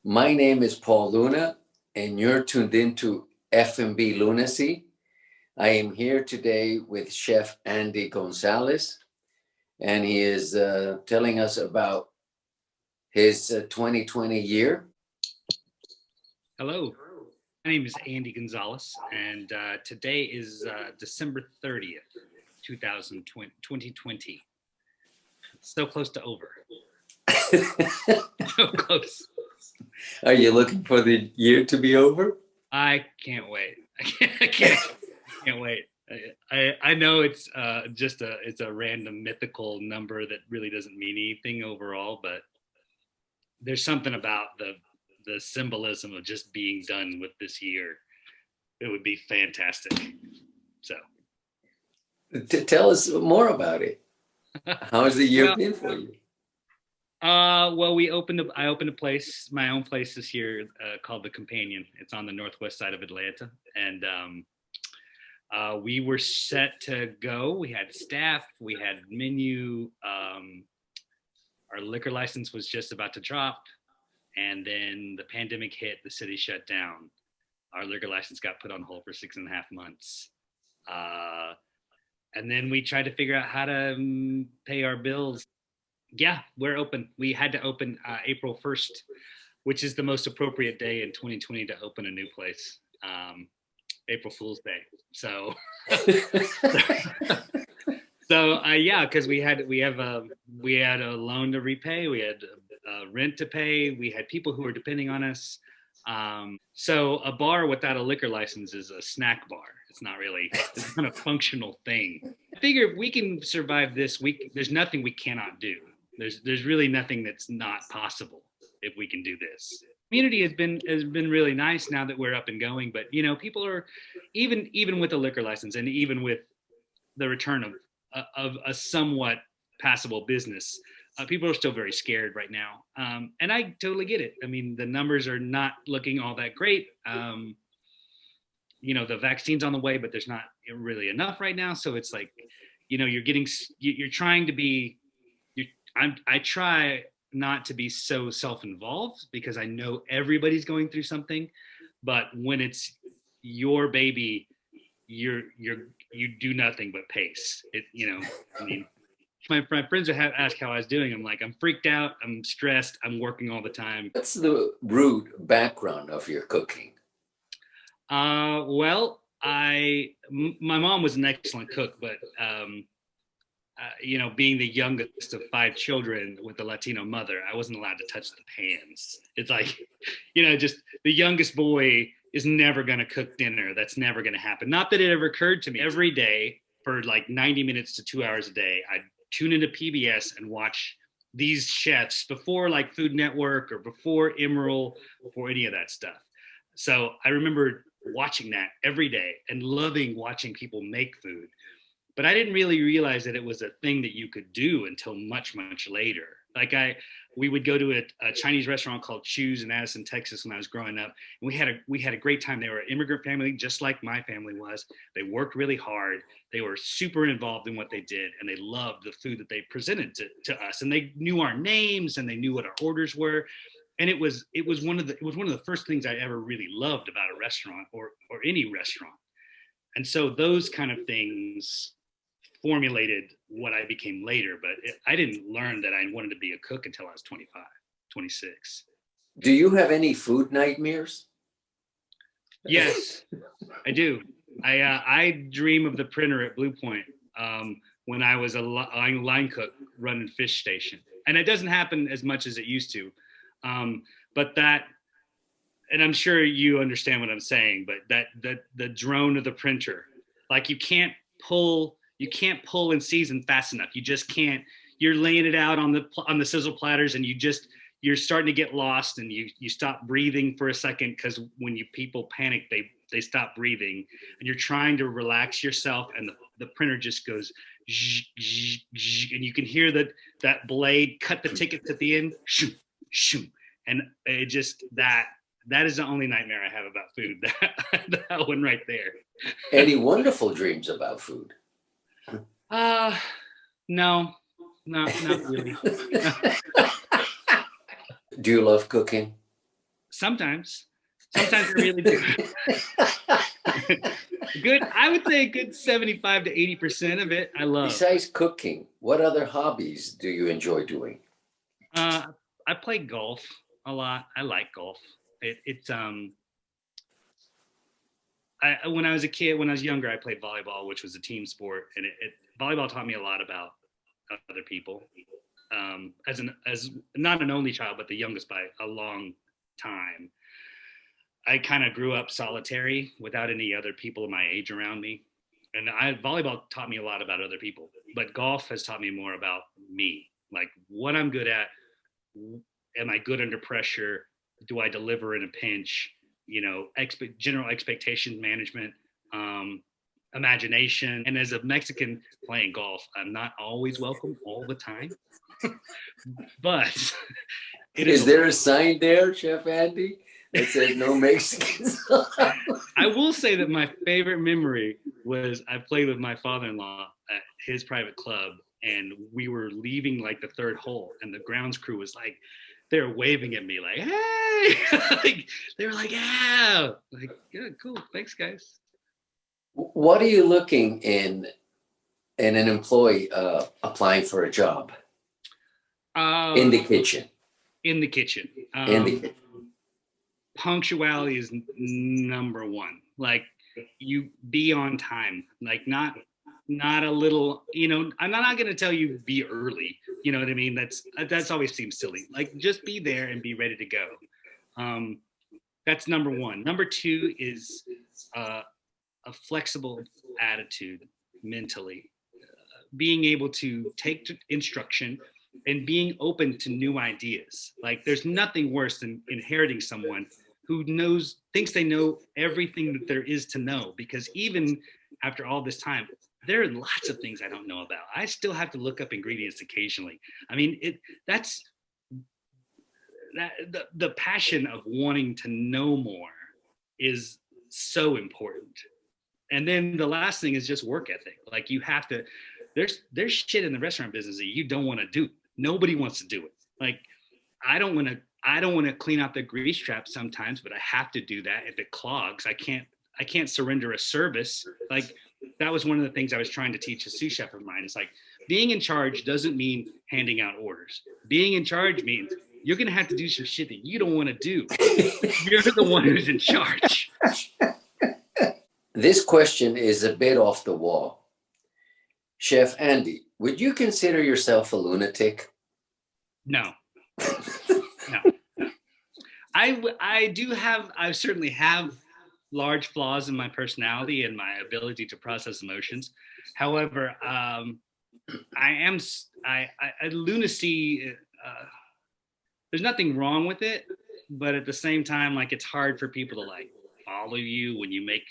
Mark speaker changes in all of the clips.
Speaker 1: My name is Paul Luna, and you're tuned into F&B Lunacy. I am here today with Chef Andy Gonzales, and he is telling us about his 2020 year.
Speaker 2: Hello, my name is Andy Gonzales, and today is December 30th, 2020. So close to over. So close.
Speaker 1: Are you looking for the year to be over?
Speaker 2: I can't wait. I can't wait. I know it's it's a random mythical number that really doesn't mean anything overall, but there's something about the symbolism of just being done with this year. It would be fantastic. So
Speaker 1: tell us more about it. How has the year been for you?
Speaker 2: Well, I opened a place, my own place this year, called The Companion. It's on the northwest side of Atlanta, and we were set to go. We had staff, we had menu. Our liquor license was just about to drop, and then the pandemic hit. The city shut down. Our liquor license got put on hold for 6.5 months. And then we tried to figure out how to pay our bills. Yeah, we're open. We had to open April 1st, which is the most appropriate day in 2020 to open a new place. April Fool's Day. So, yeah, because we had a loan to repay, we had rent to pay, we had people who were depending on us. So a bar without a liquor license is a snack bar. It's not a functional thing. I figure if we can survive this week, there's nothing we cannot do. There's really nothing that's not possible if we can do this. Community has been really nice now that we're up and going, but people are even with a liquor license and even with the return of a somewhat passable business, people are still very scared right now, and I totally get it. I mean, the numbers are not looking all that great. The vaccine's on the way, but there's not really enough right now. So it's like, you're trying to be. I try not to be so self-involved because I know everybody's going through something, but when it's your baby, you do nothing but pace it. I mean, my friends would ask how I was doing. I'm like, I'm freaked out, I'm stressed, I'm working all the time.
Speaker 1: What's the root background of your cooking?
Speaker 2: Well, my mom was an excellent cook, but being the youngest of 5 children with a Latino mother, I wasn't allowed to touch the pans. It's like, just the youngest boy is never going to cook dinner. That's never going to happen. Not that it ever occurred to me. Every day for like 90 minutes to 2 hours a day, I'd tune into PBS and watch these chefs before like Food Network or before Emerald, before any of that stuff. So I remember watching that every day and loving watching people make food. But I didn't really realize that it was a thing that you could do until much, much later. Like we would go to a Chinese restaurant called Chu's in Addison, Texas when I was growing up. And we had a great time. They were an immigrant family, just like my family was. They worked really hard. They were super involved in what they did, and they loved the food that they presented to us. And they knew our names and they knew what our orders were. And it was one of the first things I ever really loved about a restaurant or any restaurant. And so those kind of things formulated what I became later, but I didn't learn that I wanted to be a cook until I was 25, 26.
Speaker 1: Do you have any food nightmares?
Speaker 2: Yes, I do. I dream of the printer at Blue Point when I was a line cook running fish station. And it doesn't happen as much as it used to. But that, and I'm sure you understand what I'm saying, but the drone of the printer, like you can't pull and season fast enough. You just can't. You're laying it out on the sizzle platters, and you're starting to get lost, and you stop breathing for a second because when people panic, they stop breathing, and you're trying to relax yourself, and the printer just goes, zzz, zzz, zzz, and you can hear that blade cut the tickets at the end, shoo, shoo, and it just that is the only nightmare I have about food. That one right there.
Speaker 1: Any wonderful dreams about food?
Speaker 2: No, not really.
Speaker 1: Do you love cooking?
Speaker 2: Sometimes I really do. Good, I would say a good 75 to 80% of it I love.
Speaker 1: Besides cooking, what other hobbies do you enjoy doing?
Speaker 2: I play golf a lot. I like golf. It's when I was a kid, when I was younger, I played volleyball, which was a team sport, and volleyball taught me a lot about other people. As not an only child, but the youngest by a long time, I kind of grew up solitary without any other people my age around me. And volleyball taught me a lot about other people, but golf has taught me more about me, like what I'm good at. Am I good under pressure? Do I deliver in a pinch? You know, general expectation management, imagination. And as a Mexican playing golf, I'm not always welcome all the time, but
Speaker 1: is there a sign there, Chef Andy, that says no Mexicans?
Speaker 2: I will say that my favorite memory was I played with my father-in-law at his private club, and we were leaving like the third hole, and the grounds crew was like, they were waving at me like, hey, like, they were like, yeah, like, yeah, cool, thanks guys.
Speaker 1: What are you looking in an employee applying for a job? In the kitchen.
Speaker 2: In the kitchen.
Speaker 1: In the kitchen.
Speaker 2: Punctuality is number one. Like, you be on time, like not a little, you know, I'm not going to tell you be early. You know what I mean? That's always seems silly. Like, just be there and be ready to go. That's number one. Number two is a flexible attitude mentally, being able to take instruction and being open to new ideas. Like, there's nothing worse than inheriting someone who thinks they know everything that there is to know, because even after all this time, there are lots of things I don't know about. I still have to look up ingredients occasionally. I mean, the passion of wanting to know more is so important. And then the last thing is just work ethic. Like, you have to, there's shit in the restaurant business that you don't want to do. Nobody wants to do it. Like, I don't want to clean out the grease trap sometimes, but I have to do that. If it clogs, I can't surrender a service. Like, that was one of the things I was trying to teach a sous chef of mine. It's like, being in charge doesn't mean handing out orders. Being in charge means you're going to have to do some shit that you don't want to do. You're the one who's in charge.
Speaker 1: This question is a bit off the wall. Chef Andy, would you consider yourself a lunatic?
Speaker 2: No. No. I certainly have large flaws in my personality and my ability to process emotions. However, Lunacy, there's nothing wrong with it, but at the same time, like, it's hard for people to like follow you when you make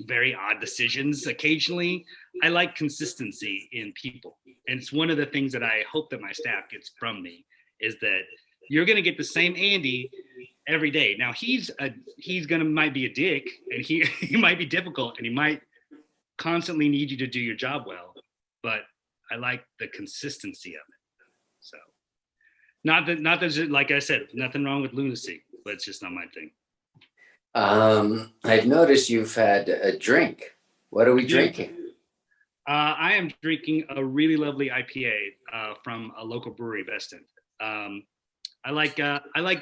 Speaker 2: very odd decisions occasionally. I like consistency in people. And it's one of the things that I hope that my staff gets from me, is that you're going to get the same Andy every day. Now, might be a dick, and he might be difficult, and he might constantly need you to do your job well, but I like the consistency of it. So not that, like I said, nothing wrong with lunacy, but it's just not my thing.
Speaker 1: I've noticed you've had a drink. What are we drinking?
Speaker 2: I am drinking a really lovely IPA from a local brewery, Best End. I like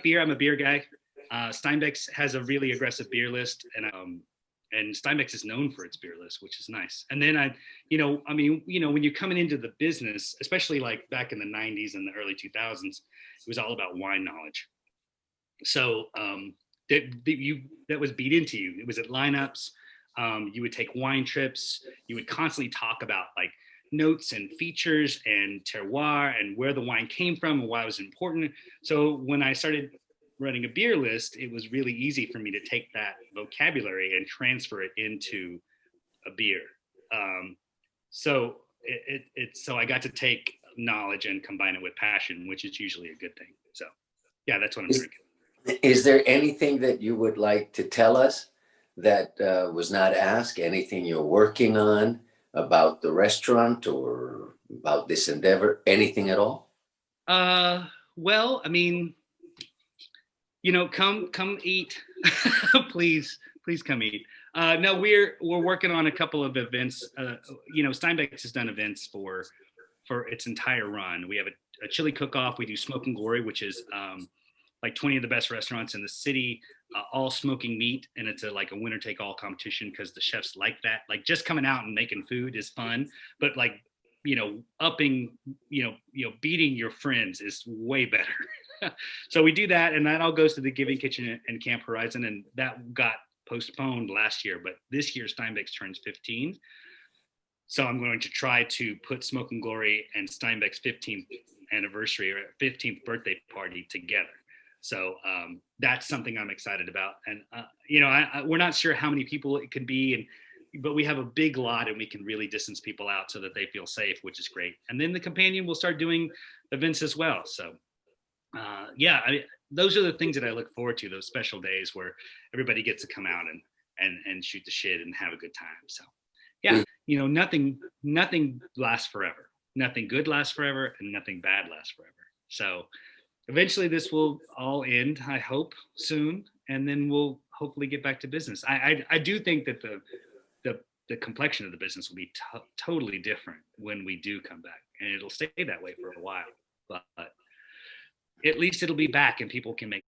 Speaker 2: beer. I'm a beer guy. Steinbeck's has a really aggressive beer list, and Steinbeck's is known for its beer list, which is nice. And then when you're coming into the business, especially like back in the 90s and the early 2000s, it was all about wine knowledge. So that was beat into you. It was at lineups. You would take wine trips. You would constantly talk about like notes and features and terroir and where the wine came from and why it was important. So when I started running a beer list, it was really easy for me to take that vocabulary and transfer it into a beer. So I got to take knowledge and combine it with passion, which is usually a good thing. So yeah, that's what I'm drinking.
Speaker 1: Is there anything that you would like to tell us that was not asked? Anything you're working on about the restaurant or about this endeavor? Anything at all?
Speaker 2: Well, I mean, come eat. Please come eat. No, we're working on a couple of events. Steinbeck has done events for its entire run. We have a chili cook-off. We do Smoke and Glory, which is like 20 of the best restaurants in the city, all smoking meat, and it's like a winner take all competition because the chefs like that. Like just coming out and making food is fun, but like upping, beating your friends is way better. So we do that, and that all goes to the Giving Kitchen and Camp Horizon, and that got postponed last year, but this year Steinbeck's turns 15. So I'm going to try to put Smoke and Glory and Steinbeck's 15th anniversary or 15th birthday party together. So that's something I'm excited about. And, we're not sure how many people it could be, but we have a big lot and we can really distance people out so that they feel safe, which is great. And then the companion will start doing events as well. So those are the things that I look forward to, those special days where everybody gets to come out and shoot the shit and have a good time. So nothing lasts forever. Nothing good lasts forever and nothing bad lasts forever. So eventually this will all end, I hope, soon, and then we'll hopefully get back to business. I do think that the complexion of the business will be totally different when we do come back, and it'll stay that way for a while. But at least it'll be back, and people can make